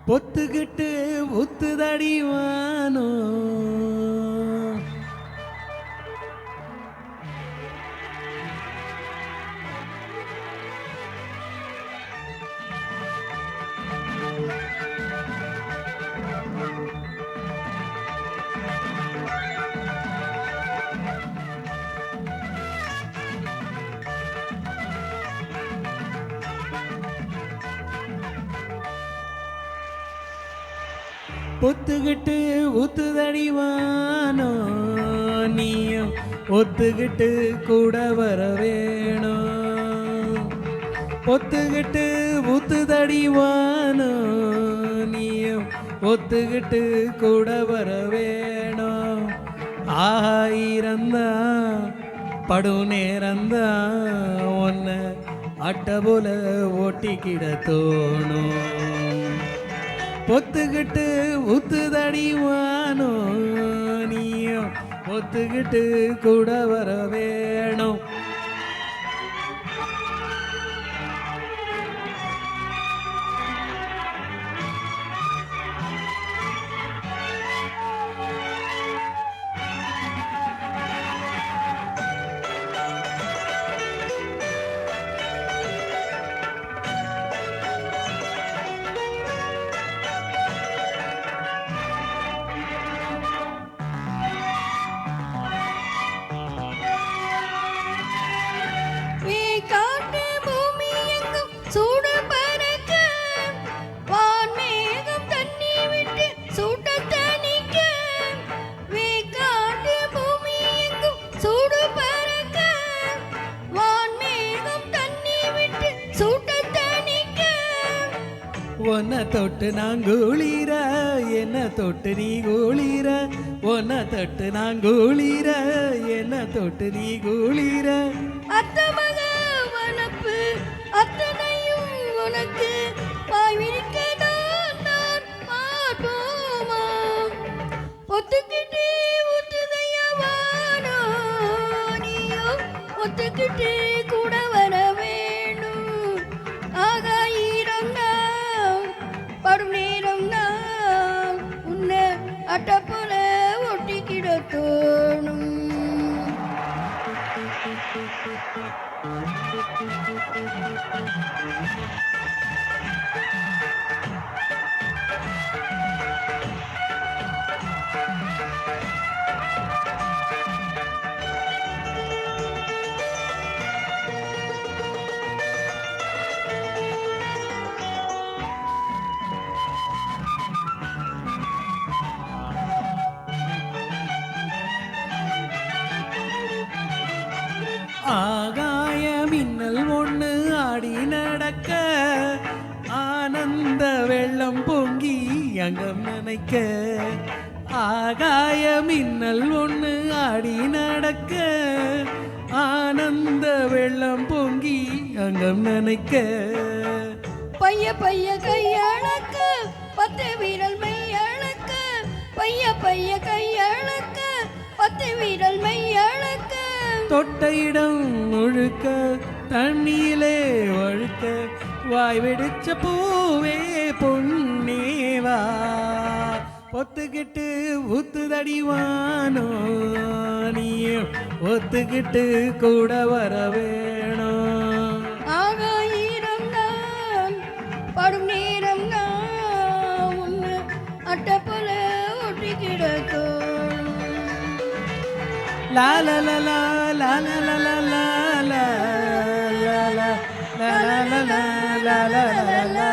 பொத்துக்கிட்டு ஊத்துதடிவானோ பொத்துக்கிட்டு ஊத்துதடிவானோ நீயும் ஒத்துக்கிட்டு கூட வர வேணும். பொத்துக்கிட்டு ஊத்துதடிவானோ நீயும் ஒத்துக்கிட்டு கூட வர வேணும். ஆயிரந்தா படும் நேரந்தான் ஒன்ன அட்டை போல ஓட்டிக்கிட தோணும். பொத்துக்கிட்டு ஊத்துதடிவானோ நீயும் ஒத்துக்கிட்டு கூட வர வேணும். ஒன்ன தொட்டு நான் குளிர என்ன தொட்டு நீ குளிர. ஒன்ன தொட்டு நான் குளிர என்ன தொட்டு நீ குளிர. அத்தமக வனப்பு அத்தனையும் உனக்கு பாய்விரிக்கதான் நான் பார்ப்போமா. ஒத்துக்கிட்டு ஒத்துதையவானோ நீயோ ஒத்துக்கிட்டு கூட வர வேணும். ஆகாயிரம் படும் நேரம் நான் உன்னை அட்டை போல ஒட்டிக்கிட தோணும். ஆகாய மின்னல் ஒண்ணு ஆடி நடக்க ஆனந்த வெள்ளம் பொங்கி அங்கம் நினைக்க. ஆகாய மின்னல் ஒண்ணு ஆடி நடக்க ஆனந்த வெள்ளம் பொங்கி அங்கம் நினைக்க. பைய பைய கையளக்க பத்து வீரல் மெய்யளக்க. பைய பைய கையளக்க பத்து வீரல் மெய்யளக்க. தொட்ட இடம் முழுக்க தண்ணியிலே வழுக்க வாய் வெடிச்ச பூவே பொன்னேவா. ஒத்துக்கிட்டு ஊத்துதடிவானோ நீயும் ஒத்துக்கிட்டு கூட வர வேணும். ஆகாயிரம் தான் படும் நேரம் நான் உன்னை அட்டை போல ஒட்டிக்கிட தோணும். லா லா லா லா லா லா லா லா லா லா லா லா லா லா லா லா லா.